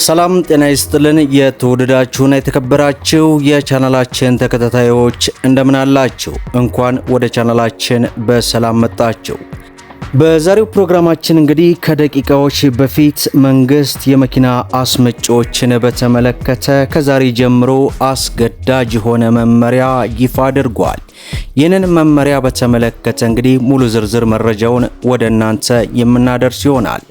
ሰላም ጤና ይስጥልን። የተወደዳችሁና የተከበራችሁ የቻናላችን ተከታታዮች እንደምን አላችሁ? እንኳን ወደ ቻናላችን በሰላም መጣችሁ። በዛሬው ፕሮግራማችን እንግዲህ ከደቂቃዎች በፊት መንግስት የመኪና አስመጪዎችን በተመለከተ ከዛሬ ጀምሮ አስገዳጅ የሆነ መመሪያ ይፋ አድርጓል። ይህንን መመሪያ በተመለከተ እንግዲህ ሙሉ ዝርዝር መረጃውን ወደ እናንተ የምናደርስ ይሆናል።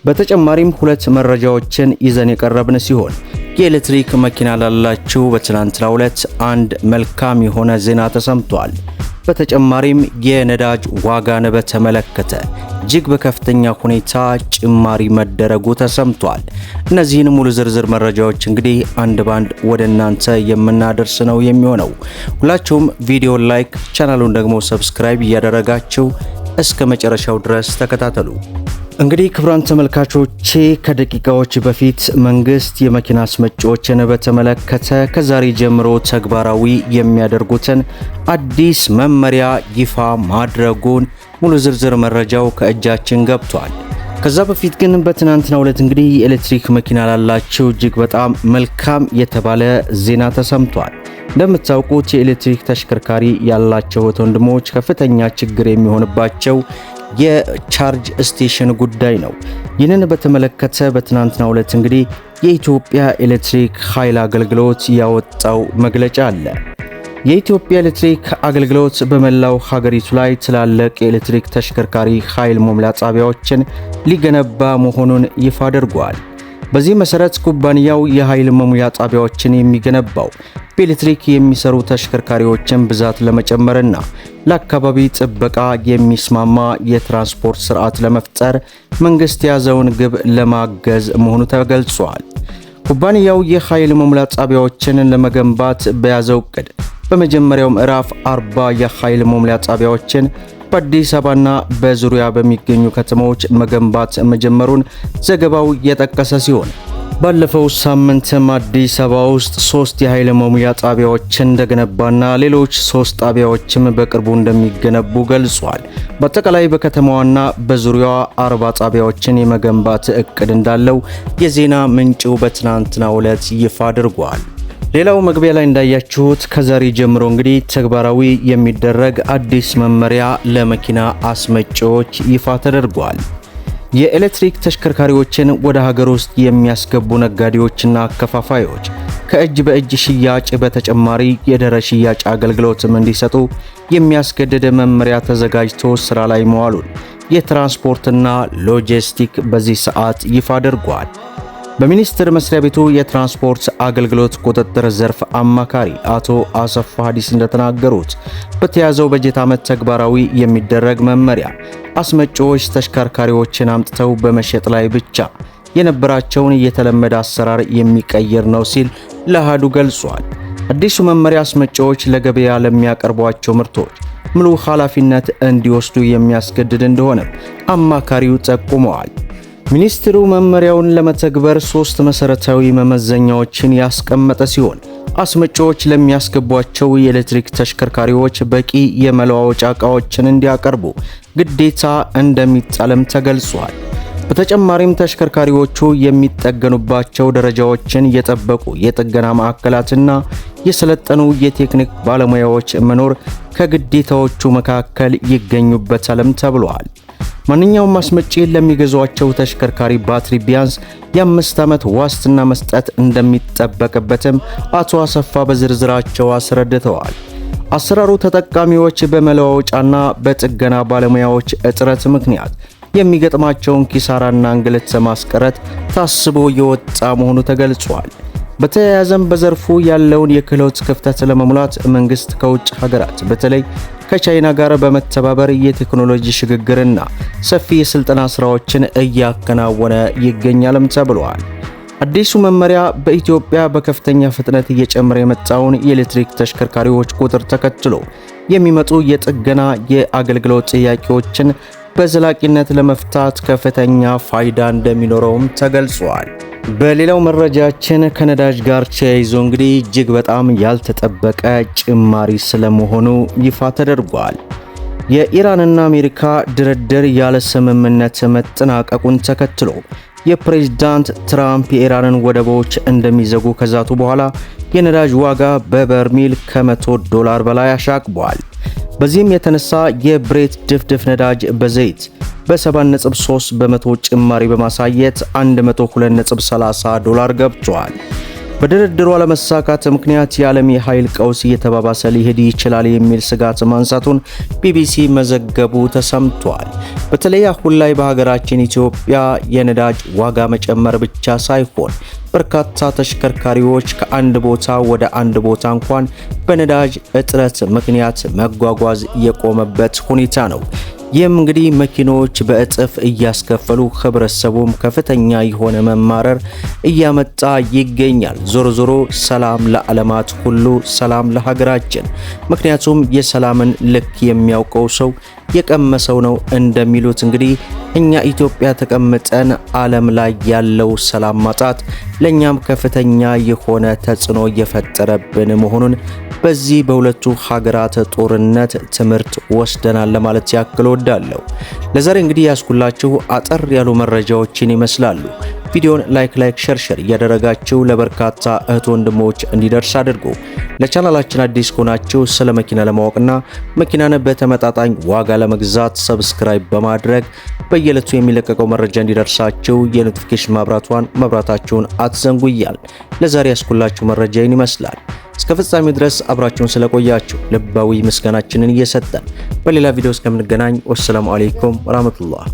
በተጨማሪም ሁለት መረጃዎችን ይዘን የቀረብን ሲሆን የኤሌክትሪክ መኪና ላላችሁ በትናንትናው ዕለት አንድ መልካም የሆነ ዜና ተሰምቷል። በተጨማሪም የነዳጅ ዋጋን በተመለከተ እጅግ በከፍተኛ ሁኔታ ጭማሪ መደረጉ ተሰምቷል። እነዚህን ሙሉ ዝርዝር መረጃዎች እንግዲህ አንድ ባንድ ወደ እናንተ የምናደርስ ነው የሚሆነው። ሁላችሁም ቪዲዮን ላይክ፣ ቻናሉን ደግሞ ሰብስክራይብ እያደረጋችሁ እስከ መጨረሻው ድረስ ተከታተሉ። እንግዲህ ክቡራን ተመልካቾቼ ከደቂቃዎች በፊት መንግስት የመኪና አስመጪዎችን በተመለከተ ከዛሬ ጀምሮ ተግባራዊ የሚያደርጉትን አዲስ መመሪያ ይፋ ማድረጉን ሙሉ ዝርዝር መረጃው ከእጃችን ገብቷል። ከዛ በፊት ግን በትናንትናው ዕለት እንግዲህ የኤሌክትሪክ መኪና ላላቸው እጅግ በጣም መልካም የተባለ ዜና ተሰምቷል። እንደምታውቁት የኤሌክትሪክ ተሽከርካሪ ያላቸው ወንድሞች ከፍተኛ ችግር የሚሆንባቸው የቻርጅ ስቴሽን ጉዳይ ነው። ይህንን በተመለከተ በትናንትናው ዕለት እንግዲህ የኢትዮጵያ ኤሌክትሪክ ኃይል አገልግሎት ያወጣው መግለጫ አለ። የኢትዮጵያ ኤሌክትሪክ አገልግሎት በመላው ሀገሪቱ ላይ ትላልቅ የኤሌክትሪክ ተሽከርካሪ ኃይል መሙያ ጣቢያዎችን ሊገነባ መሆኑን ይፋ አድርጓል። በዚህ መሰረት ኩባንያው የኃይል መሙያ ጣቢያዎችን የሚገነባው በኤሌክትሪክ የሚሰሩ ተሽከርካሪዎችን ብዛት ለመጨመርና ለአካባቢ ጥበቃ የሚስማማ የትራንስፖርት ስርዓት ለመፍጠር መንግስት የያዘውን ግብ ለማገዝ መሆኑ ተገልጿል። ኩባንያው የኃይል መሙያ ጣቢያዎችን ለመገንባት በያዘው እቅድ በመጀመሪያው ምዕራፍ 40 የኃይል መሙያ ጣቢያዎችን በአዲስ አበባና በዙሪያ በሚገኙ ከተሞች መገንባት መጀመሩን ዘገባው የጠቀሰ ሲሆን ባለፈው ሳምንትም አዲስ አበባ ውስጥ 3 የኃይል መሙያ ጣቢያዎችን እንደገነባና ሌሎች 3 ጣቢያዎችም በቅርቡ እንደሚገነቡ ገልጿል። በአጠቃላይ በከተማዋና በዙሪያዋ 40 ጣቢያዎችን የመገንባት እቅድ እንዳለው የዜና ምንጩ በትናንትናው ዕለት ይፋ አድርጓል። ሌላው መግቢያ ላይ እንዳያችሁት ከዛሬ ጀምሮ እንግዲህ ተግባራዊ የሚደረግ አዲስ መመሪያ ለመኪና አስመጪዎች ይፋ ተደርጓል። የኤሌክትሪክ ተሽከርካሪዎችን ወደ ሀገር ውስጥ የሚያስገቡ ነጋዴዎችና አከፋፋዮች ከእጅ በእጅ ሽያጭ በተጨማሪ የደረ ሽያጭ አገልግሎትም እንዲሰጡ የሚያስገድድ መመሪያ ተዘጋጅቶ ስራ ላይ መዋሉን የትራንስፖርትና ሎጂስቲክ በዚህ ሰዓት ይፋ አድርጓል። በሚኒስቴር መስሪያ ቤቱ የትራንስፖርት አገልግሎት ቁጥጥር ዘርፍ አማካሪ አቶ አሰፋ ሀዲስ እንደተናገሩት በተያዘው በጀት ዓመት ተግባራዊ የሚደረግ መመሪያ አስመጪዎች ተሽከርካሪዎችን አምጥተው በመሸጥ ላይ ብቻ የነበራቸውን የተለመደ አሰራር የሚቀይር ነው ሲል ለአሃዱ ገልጿል። አዲሱ መመሪያ አስመጪዎች ለገበያ ለሚያቀርቧቸው ምርቶች ሙሉ ኃላፊነት እንዲወስዱ የሚያስገድድ እንደሆነም አማካሪው ጠቁመዋል። ሚኒስትሩ መመሪያውን ለመተግበር 3 መሰረታዊ መመዘኛዎችን ያስቀመጠ ሲሆን አስመጪዎች ለሚያስገቧቸው የኤሌክትሪክ ተሽከርካሪዎች በቂ የመለዋወጫ ዕቃዎችን እንዲያቀርቡ ግዴታ እንደሚጣልም ተገልጿል። በተጨማሪም ተሽከርካሪዎቹ የሚጠገኑባቸው ደረጃዎችን የጠበቁ የጥገና ማዕከላትና የሰለጠኑ የቴክኒክ ባለሙያዎች መኖር ከግዴታዎቹ መካከል ይገኙበታልም ተብሏል። ማንኛውም አስመጪ ለሚገዟቸው ተሽከርካሪ ባትሪ ቢያንስ የ5 ዓመት ዋስትና መስጠት እንደሚጠበቅበትም አቶ አሰፋ በዝርዝራቸው አስረድተዋል። አሰራሩ ተጠቃሚዎች በመለዋወጫና በጥገና ባለሙያዎች እጥረት ምክንያት የሚገጥማቸውን ኪሳራና እንግልት ለማስቀረት ታስቦ የወጣ መሆኑ ተገልጿል። በተያያዘም በዘርፉ ያለውን የክህሎት ክፍተት ለመሙላት መንግስት ከውጭ ሀገራት በተለይ ከቻይና ጋር በመተባበር የቴክኖሎጂ ሽግግርና ሰፊ የስልጠና ስራዎችን እያከናወነ ይገኛልም ተብሏል። አዲሱ መመሪያ በኢትዮጵያ በከፍተኛ ፍጥነት እየጨመረ የመጣውን የኤሌክትሪክ ተሽከርካሪዎች ቁጥር ተከትሎ የሚመጡ የጥገና የአገልግሎት ጥያቄዎችን በዘላቂነት ለመፍታት ከፍተኛ ፋይዳ እንደሚኖረውም ተገልጿል። በሌላው መረጃችን ከነዳጅ ጋር ተያይዞ እንግዲህ እጅግ በጣም ያልተጠበቀ ጭማሪ ስለመሆኑ ይፋ ተደርጓል። የኢራንና አሜሪካ ድርድር ያለ ስምምነት መጠናቀቁን ተከትሎ የፕሬዝዳንት ትራምፕ የኢራንን ወደቦች እንደሚዘጉ ከዛቱ በኋላ የነዳጅ ዋጋ በበርሜል $100 በላይ አሻቅቧል። በዚህም የተነሳ የብሬት ድፍድፍ ነዳጅ በዘይት በ7.3 በመቶ ጭማሪ በማሳየት $102.30 ገብቷል። በድርድሩ አለመሳካት ምክንያት የዓለም የኃይል ቀውስ እየተባባሰ ሊሄድ ይችላል የሚል ስጋት ማንሳቱን ቢቢሲ መዘገቡ ተሰምቷል። በተለይ አሁን ላይ በሀገራችን ኢትዮጵያ የነዳጅ ዋጋ መጨመር ብቻ ሳይሆን በርካታ ተሽከርካሪዎች ከአንድ ቦታ ወደ አንድ ቦታ እንኳን በነዳጅ እጥረት ምክንያት መጓጓዝ የቆመበት ሁኔታ ነው። ይህም እንግዲህ መኪኖች በእጥፍ እያስከፈሉ ህብረተሰቡም ከፍተኛ የሆነ መማረር እያመጣ ይገኛል። ዞሮ ዞሮ ሰላም ለዓለማት ሁሉ፣ ሰላም ለሀገራችን። ምክንያቱም የሰላምን ልክ የሚያውቀው ሰው የቀመሰው ነው እንደሚሉት እንግዲህ እኛ ኢትዮጵያ ተቀምጠን ዓለም ላይ ያለው ሰላም ማጣት ለኛም ከፍተኛ የሆነ ተጽዕኖ እየፈጠረብን መሆኑን በዚህ በሁለቱ ሀገራት ጦርነት ትምህርት ወስደናል ለማለት ያክል ወዳለሁ። ለዛሬ እንግዲህ ያስኩላችሁ አጠር ያሉ መረጃዎችን ይመስላሉ። ቪዲዮን ላይክ ሸር እያደረጋችሁ ለበርካታ እህት ወንድሞች እንዲደርስ አድርጉ። ለቻናላችን አዲስ ከሆናችሁ ስለ መኪና ለማወቅና መኪናን በተመጣጣኝ ዋጋ ለመግዛት ሰብስክራይብ በማድረግ በየዕለቱ የሚለቀቀው መረጃ እንዲደርሳችሁ የኖቲፊኬሽን ማብራታችሁን አትዘንጉ እያል ለዛሬ ያስኩላችሁ መረጃ ይመስላል። እስከ ፍጻሜው ድረስ አብራችሁን ስለቆያችሁ ልባዊ ምስጋናችንን እየሰጠን በሌላ ቪዲዮ እስከምንገናኝ ወሰላሙ አለይኩም ወራህመቱላህ።